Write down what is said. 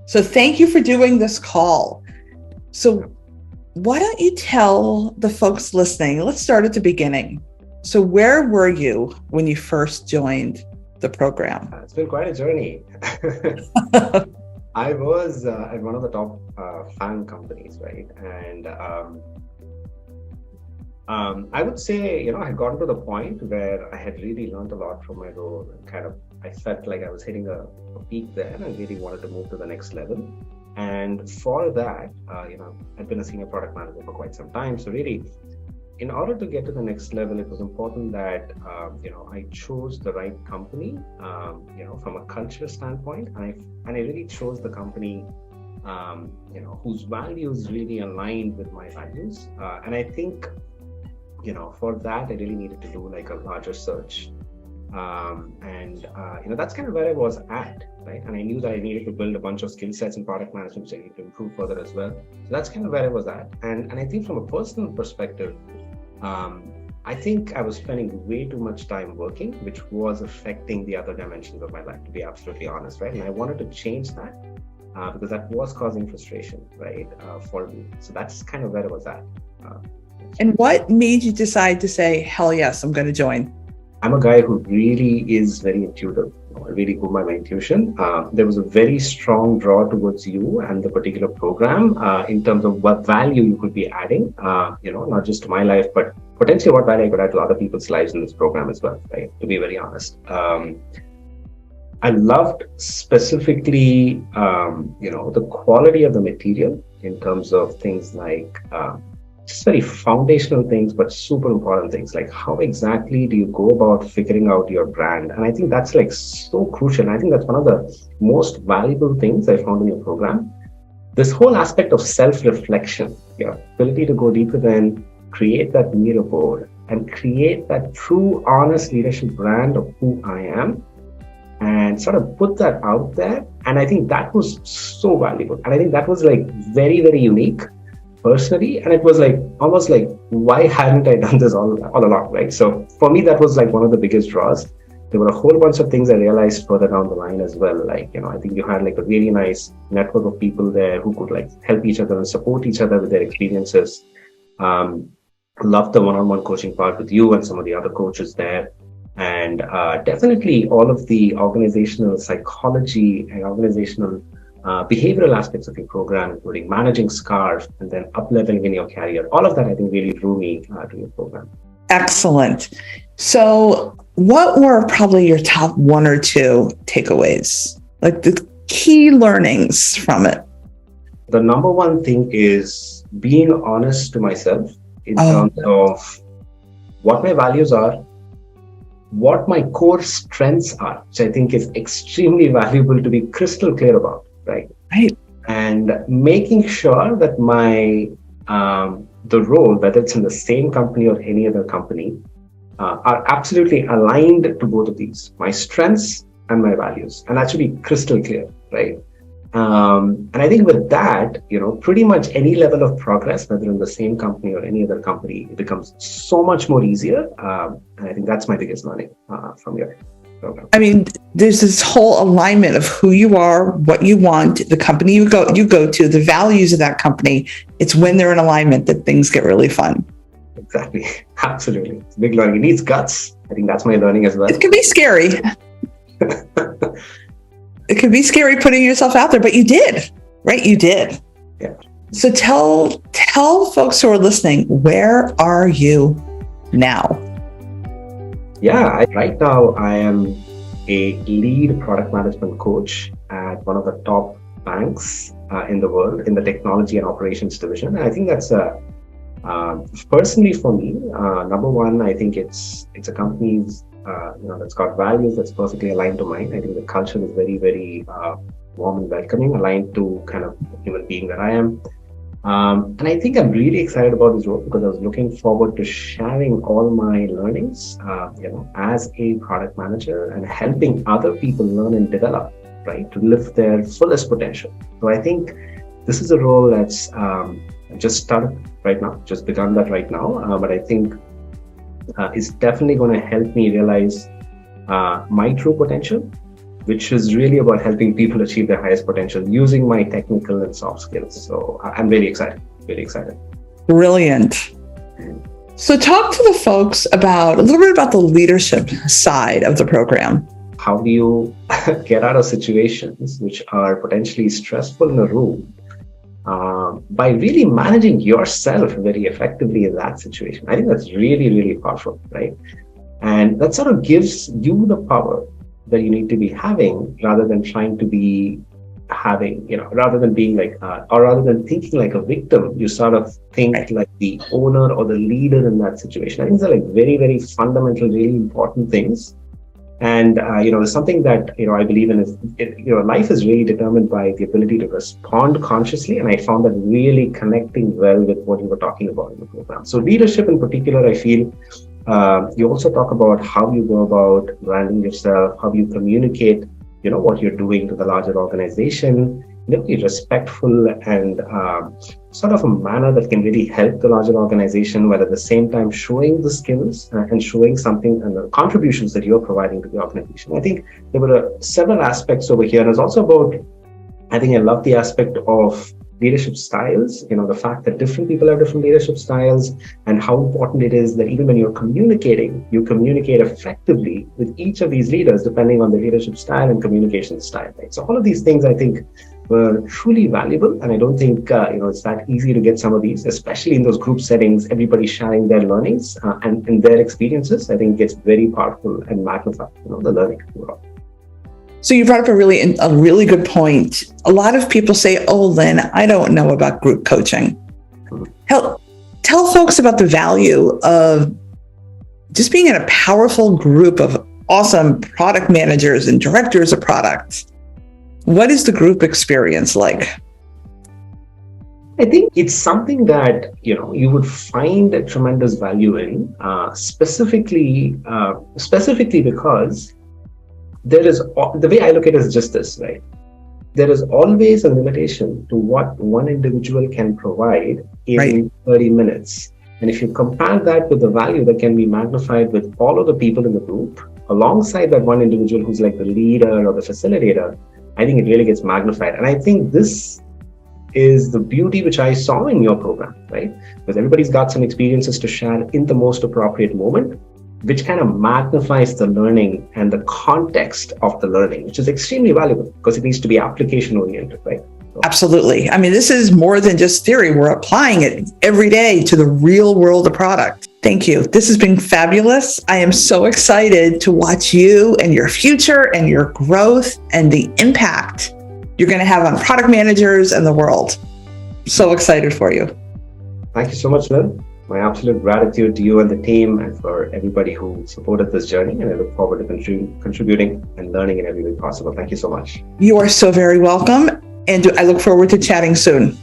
So thank you for doing this call. So why don't you tell the folks listening, let's start at the beginning. So where were you when you first joined the program? It's been quite a journey. I was at one of the top FAANG companies, right? And I would say, I had gotten to the point where I had really learned a lot from my role. And I felt like I was hitting a peak there and really wanted to move to the next level. And for that, I'd been a senior product manager for quite some time. So really, in order to get to the next level, it was important that, I chose the right company, from a culture standpoint. And I really chose the company, whose values really aligned with my values. And I think, for that, I really needed to do like a larger search. That's kind of where I was at, right? And I knew that I needed to build a bunch of skill sets in product management, which I need to improve further as well. So that's kind of where I was at. And I think from a personal perspective, I think I was spending way too much time working, which was affecting the other dimensions of my life, to be absolutely honest, right? And I wanted to change that because that was causing frustration, right, for me. So that's kind of where I was at. And what made you decide to say, hell yes, I'm going to join? I'm a guy who really is very intuitive. I really go by my intuition. There was a very strong draw towards you and the particular program in terms of what value you could be adding, not just to my life, but potentially what value I could add to other people's lives in this program as well, right? To be very honest. I loved specifically, the quality of the material in terms of things like just very foundational things, but super important things like how exactly do you go about figuring out your brand? And I think that's like so crucial. And I think that's one of the most valuable things I found in your program. This whole aspect of self-reflection, your ability to go deeper than create that mirror board and create that true, honest leadership brand of who I am and sort of put that out there. And I think that was so valuable. And I think that was like very, very unique personally, and it was like almost like, why hadn't I done this all along, right? So for me, that was like one of the biggest draws. There were a whole bunch of things I realized further down the line as well. Like, I think you had like a really nice network of people there who could like help each other and support each other with their experiences. Loved the one-on-one coaching part with you and some of the other coaches there. And definitely all of the organizational psychology and organizational behavioral aspects of your program, including managing scars and then up-leveling in your career. All of that, I think, really drew me to your program. Excellent. So what were probably your top one or two takeaways, like the key learnings from it? The number one thing is being honest to myself in terms of what my values are, what my core strengths are, which I think is extremely valuable to be crystal clear about. Right. And making sure that my the role, whether it's in the same company or any other company, are absolutely aligned to both of these, my strengths and my values. And that should be crystal clear, right? And I think with that, pretty much any level of progress, whether in the same company or any other company, it becomes so much more easier. And I think that's my biggest learning from your program. I mean, there's this whole alignment of who you are, what you want, the company you go to, the values of that company. It's when they're in alignment that things get really fun. Exactly. Absolutely. It's big learning. It needs guts. I think that's my learning as well. It can be scary. It can be scary putting yourself out there, but you did, right? You did. Yeah. So tell folks who are listening, where are you now? Yeah, right now I am a lead product management coach at one of the top banks in the world in the technology and operations division. And I think that's personally for me, number one, I think it's a company that's got values that's perfectly aligned to mine. I think the culture is very, very warm and welcoming, aligned to kind of human being that I am. And I think I'm really excited about this role because I was looking forward to sharing all my learnings, as a product manager and helping other people learn and develop, right, to live their fullest potential. So I think this is a role that's just started right now, just begun that right now. But I think it's definitely going to help me realize my true potential which is really about helping people achieve their highest potential using my technical and soft skills. So I'm really excited, really excited. Brilliant. So talk to the folks about a little bit about the leadership side of the program. How do you get out of situations which are potentially stressful in a room by really managing yourself very effectively in that situation? I think that's really, really powerful, right? And that sort of gives you the power that you need to be having rather than trying to be having, rather than being like, or rather than thinking like a victim, you sort of think like the owner or the leader in that situation. I think these are like very, very fundamental, really important things. And, something that, I believe in is, life is really determined by the ability to respond consciously. And I found that really connecting well with what you were talking about in the program. So leadership in particular, I feel, you also talk about how you go about branding yourself, how you communicate, what you're doing to the larger organization, be respectful and sort of a manner that can really help the larger organization, while at the same time showing the skills and showing something and the contributions that you're providing to the organization. I think there were several aspects over here. And it's also about, I think I love the aspect of leadership styles, the fact that different people have different leadership styles, and how important it is that even when you're communicating, you communicate effectively with each of these leaders, depending on the leadership style and communication style, right? So all of these things, I think, were truly valuable. And I don't think, it's that easy to get some of these, especially in those group settings, everybody sharing their learnings and their experiences. I think gets very powerful and magnified, the learning. So you brought up a really good point. A lot of people say, "Oh, Lynne, I don't know about group coaching." Tell folks about the value of just being in a powerful group of awesome product managers and directors of products. What is the group experience like? I think it's something that, you would find a tremendous value in, specifically because there is, the way I look at it is just this, right? There is always a limitation to what one individual can provide in 30 minutes. And if you compare that with the value that can be magnified with all of the people in the group, alongside that one individual who's like the leader or the facilitator, I think it really gets magnified. And I think this is the beauty which I saw in your program, right? Because everybody's got some experiences to share in the most appropriate moment, which kind of magnifies the learning and the context of the learning, which is extremely valuable because it needs to be application oriented, right? So. Absolutely. I mean, this is more than just theory. We're applying it every day to the real world of product. Thank you. This has been fabulous. I am so excited to watch you and your future and your growth and the impact you're going to have on product managers and the world. So excited for you. Thank you so much, Lynne. My absolute gratitude to you and the team and for everybody who supported this journey. And I look forward to contributing and learning in every way possible. Thank you so much. You are so very welcome. And I look forward to chatting soon.